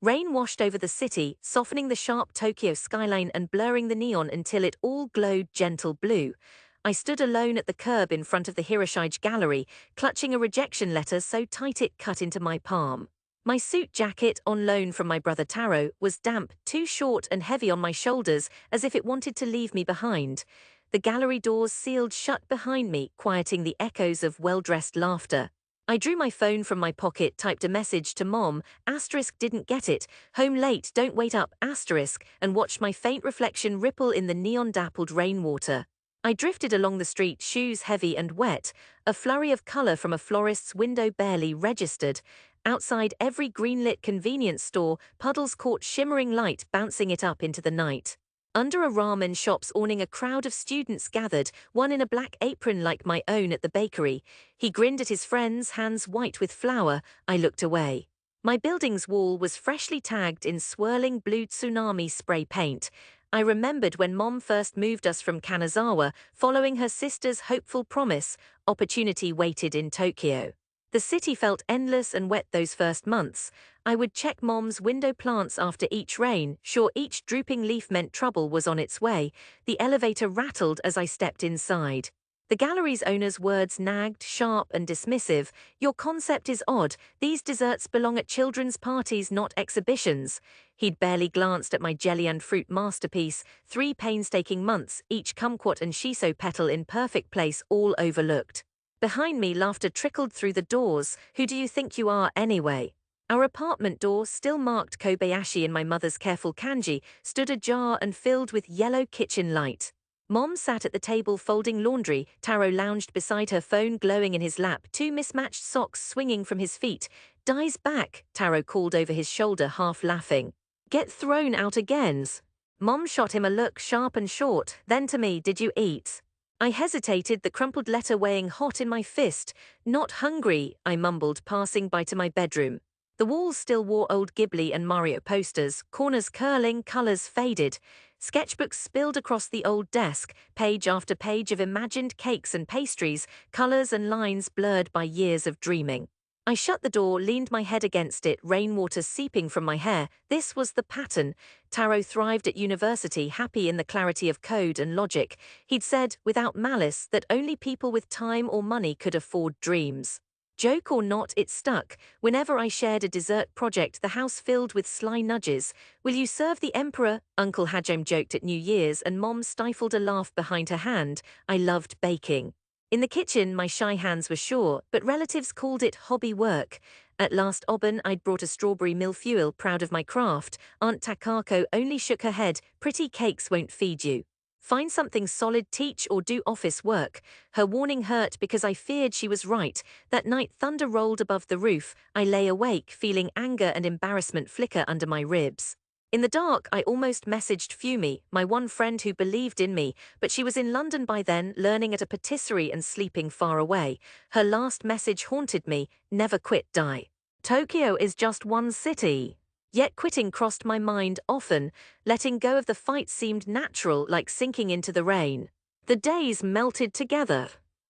Rain washed over the city, softening the sharp Tokyo skyline and blurring the neon until it all glowed gentle blue. I stood alone at the curb in front of the Hiroshige Gallery, clutching a rejection letter so tight it cut into my palm. My suit jacket, on loan from my brother Taro, was damp, too short and heavy on my shoulders, as if it wanted to leave me behind. The gallery doors sealed shut behind me, quieting the echoes of well-dressed laughter. I drew my phone from my pocket, typed a message to Mom, didn't get it, home late, don't wait up, and watched my faint reflection ripple in the neon-dappled rainwater. I drifted along the street, shoes heavy and wet, a flurry of color from a florist's window barely registered. Outside every green-lit convenience store, puddles caught shimmering light, bouncing it up into the night. Under a ramen shop's awning, a crowd of students gathered, one in a black apron like my own at the bakery. He grinned at his friends, hands white with flour. I looked away. My building's wall was freshly tagged in swirling blue tsunami spray paint. I remembered when Mom first moved us from Kanazawa, following her sister's hopeful promise, opportunity waited in Tokyo. The city felt endless and wet those first months. I would check Mom's window plants after each rain, sure each drooping leaf meant trouble was on its way. The elevator rattled as I stepped inside. The gallery's owner's words nagged, sharp and dismissive. Your concept is odd. These desserts belong at children's parties, not exhibitions. He'd barely glanced at my jelly and fruit masterpiece, 3 painstaking months, each kumquat and shiso petal in perfect place, all overlooked. Behind me, laughter trickled through the doors. Who do you think you are, anyway? Our apartment door, still marked Kobayashi in my mother's careful kanji, stood ajar and filled with yellow kitchen light. Mom sat at the table folding laundry. Taro lounged beside her, phone glowing in his lap, 2 mismatched socks swinging from his feet. Dai's back, Taro called over his shoulder, half laughing. Get thrown out again. Mom shot him a look, sharp and short, then to me, did you eat? I hesitated, the crumpled letter weighing hot in my fist. Not hungry, I mumbled, passing by to my bedroom. The walls still wore old Ghibli and Mario posters, corners curling, colors faded. Sketchbooks spilled across the old desk, page after page of imagined cakes and pastries, colors and lines blurred by years of dreaming. I shut the door, leaned my head against it, rainwater seeping from my hair. This was the pattern. Taro thrived at university, happy in the clarity of code and logic. He'd said, without malice, that only people with time or money could afford dreams. Joke or not, it stuck. Whenever I shared a dessert project, the house filled with sly nudges. Will you serve the emperor? Uncle Hajime joked at New Year's, and Mom stifled a laugh behind her hand. I loved baking. In the kitchen, my shy hands were sure, but relatives called it hobby work. At last Auburn, I'd brought a strawberry millefeuille, proud of my craft. Aunt Takako only shook her head. Pretty cakes won't feed you. Find something solid, teach or do office work. Her warning hurt because I feared she was right. That night thunder rolled above the roof. I lay awake, feeling anger and embarrassment flicker under my ribs. In the dark, I almost messaged Fumi, my one friend who believed in me, but she was in London by then, learning at a patisserie and sleeping far away. Her last message haunted me, never quit, Dai. Tokyo is just one city. Yet quitting crossed my mind often. Letting go of the fight seemed natural, like sinking into the rain. The days melted together.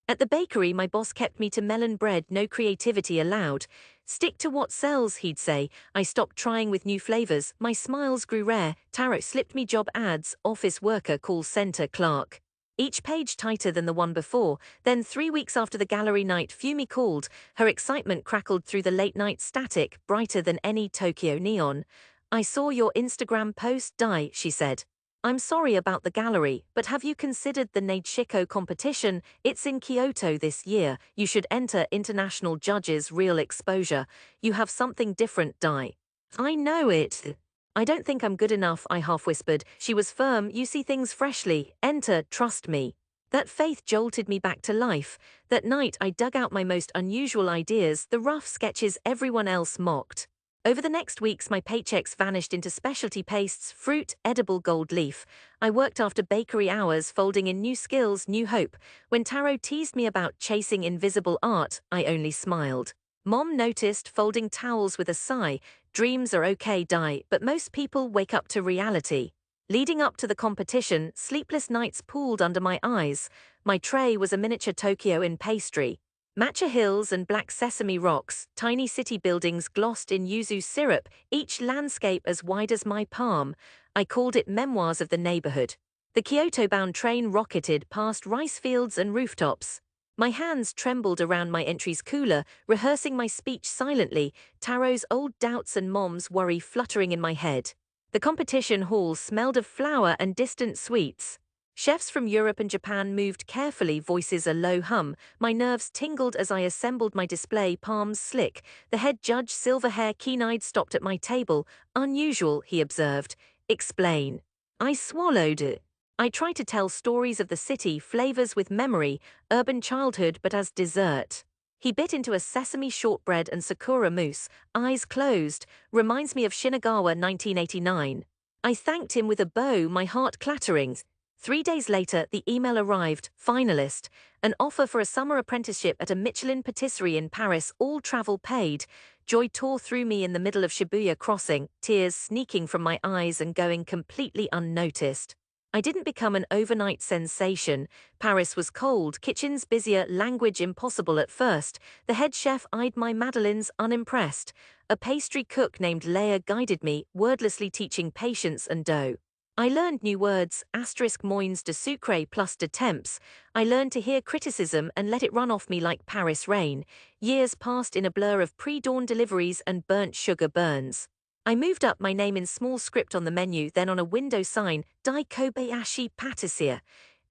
At the bakery, my boss kept me to melon bread, no creativity allowed. Stick to what sells, he'd say. I stopped trying with new flavors. My smiles grew rare. Taro slipped me job ads, office worker, call center clerk. Each page tighter than the one before. Then 3 weeks after the gallery night, Fumi called. Her excitement crackled through the late-night static, brighter than any Tokyo neon. I saw your Instagram post, Dai, she said. I'm sorry about the gallery, but have you considered the Nadeshiko Competition? It's in Kyoto this year. You should enter international judges, real exposure. You have something different, Dai. I know it. I don't think I'm good enough, I half whispered. She was firm. You see things freshly. Enter, trust me. That faith jolted me back to life. That night I dug out my most unusual ideas, the rough sketches everyone else mocked. Over the next weeks, my paychecks vanished into specialty pastes, fruit, edible gold leaf. I worked after bakery hours, folding in new skills, new hope. When Taro teased me about chasing invisible art, I only smiled. Mom noticed, folding towels with a sigh. Dreams are okay, Dai, but most people wake up to reality. Leading up to the competition, sleepless nights pooled under my eyes. My tray was a miniature Tokyo in pastry. Matcha hills and black sesame rocks, tiny city buildings glossed in yuzu syrup, each landscape as wide as my palm. I called it Memoirs of the Neighborhood. The Kyoto-bound train rocketed past rice fields and rooftops. My hands trembled around my entry's cooler, rehearsing my speech silently, Taro's old doubts and Mom's worry fluttering in my head. The competition hall smelled of flour and distant sweets. Chefs from Europe and Japan moved carefully, voices a low hum. My nerves tingled as I assembled my display, palms slick. The head judge, silver hair, keen-eyed, stopped at my table. Unusual, he observed. Explain. I swallowed it. I try to tell stories of the city, flavors with memory, urban childhood, but as dessert. He bit into a sesame shortbread and sakura mousse, eyes closed, reminds me of Shinagawa 1989. I thanked him with a bow, my heart clattering. 3 days later, the email arrived, finalist, an offer for a summer apprenticeship at a Michelin patisserie in Paris, all travel paid. Joy tore through me in the middle of Shibuya crossing, tears sneaking from my eyes and going completely unnoticed. I didn't become an overnight sensation. Paris was cold, kitchens busier, language impossible at first. The head chef eyed my madeleines unimpressed. A pastry cook named Leia guided me, wordlessly teaching patience and dough. I learned new words, asterisk moins de sucre plus de temps. I learned to hear criticism and let it run off me like Paris rain. Years passed in a blur of pre-dawn deliveries and burnt sugar burns. I moved up my name in small script on the menu, then on a window sign, Dai Kobayashi Patissier.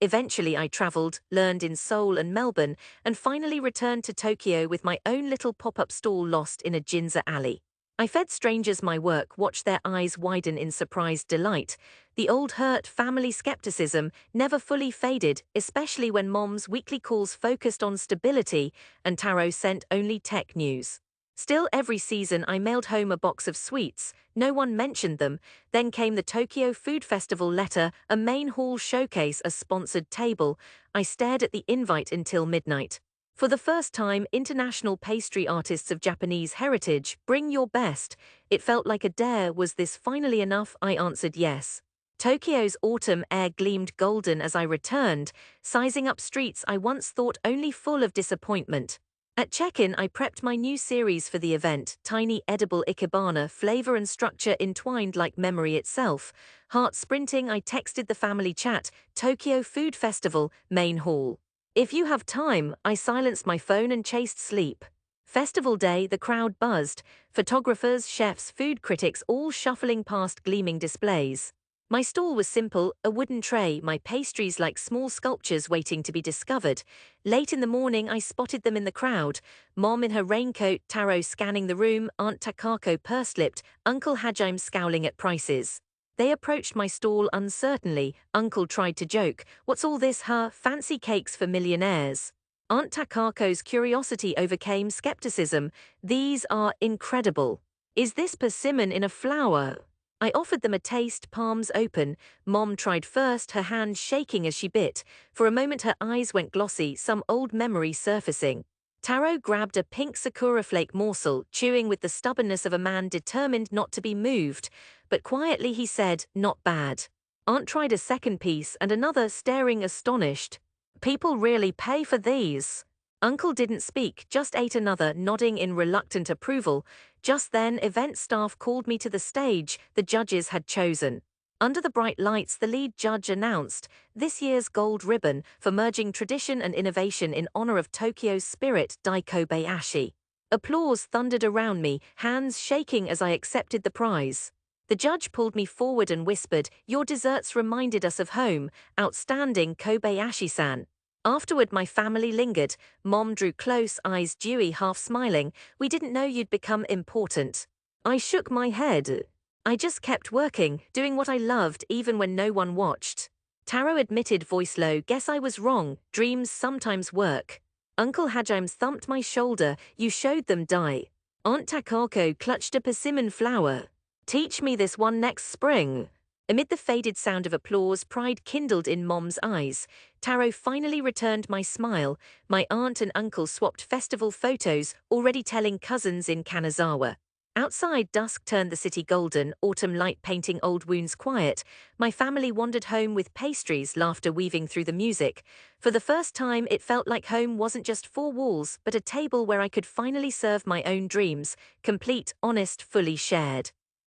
Eventually I traveled, learned in Seoul and Melbourne, and finally returned to Tokyo with my own little pop-up stall lost in a Ginza alley. I fed strangers my work, watched their eyes widen in surprised delight. The old hurt family skepticism never fully faded, especially when Mom's weekly calls focused on stability and Taro sent only tech news. Still, every season I mailed home a box of sweets. No one mentioned them. Then came the Tokyo Food Festival letter, a main hall showcase, a sponsored table. I stared at the invite until midnight. For the first time, international pastry artists of Japanese heritage, bring your best. It felt like a dare. Was this finally enough? I answered yes. Tokyo's autumn air gleamed golden as I returned, sizing up streets I once thought only full of disappointment. At check-in, I prepped my new series for the event, tiny edible ikebana, flavor and structure entwined like memory itself. Heart sprinting, I texted the family chat, Tokyo Food Festival, main hall. If you have time, I silenced my phone and chased sleep. Festival day, the crowd buzzed. Photographers, chefs, food critics all shuffling past gleaming displays. My stall was simple, a wooden tray, my pastries like small sculptures waiting to be discovered. Late in the morning, I spotted them in the crowd. Mom in her raincoat, Taro scanning the room, Aunt Takako purse-lipped, Uncle Hajime scowling at prices. They approached my stall uncertainly. Uncle tried to joke, "What's all this, huh? Fancy cakes for millionaires." Aunt Takako's curiosity overcame skepticism. "These are incredible. Is this persimmon in a flower?" I offered them a taste, palms open. Mom tried first, her hand shaking as she bit. For a moment her eyes went glossy, some old memory surfacing. Taro grabbed a pink sakura flake morsel, chewing with the stubbornness of a man determined not to be moved. But quietly he said, "Not bad." Aunt tried a second piece and another, staring astonished. "People really pay for these." Uncle didn't speak, just ate another, nodding in reluctant approval. Just then, event staff called me to the stage the judges had chosen. Under the bright lights, the lead judge announced, "This year's gold ribbon for merging tradition and innovation in honor of Tokyo's spirit, Dai Kobayashi." Applause thundered around me, hands shaking as I accepted the prize. The judge pulled me forward and whispered, "Your desserts reminded us of home. Outstanding, Kobayashi-san." Afterward, my family lingered. Mom drew close, eyes dewy, half smiling. "We didn't know you'd become important." I shook my head. I just kept working, doing what I loved even when no one watched. Taro admitted, voice low, "Guess I was wrong. Dreams sometimes work." Uncle Hajime thumped my shoulder. "You showed them, Dai." Aunt Takako clutched a persimmon flower. "Teach me this one next spring." Amid the faded sound of applause, pride kindled in Mom's eyes. Taro finally returned my smile. My aunt and uncle swapped festival photos, already telling cousins in Kanazawa. Outside, dusk turned the city golden, autumn light painting old wounds quiet. My family wandered home with pastries, laughter weaving through the music. For the first time, it felt like home wasn't just four walls, but a table where I could finally serve my own dreams, complete, honest, fully shared.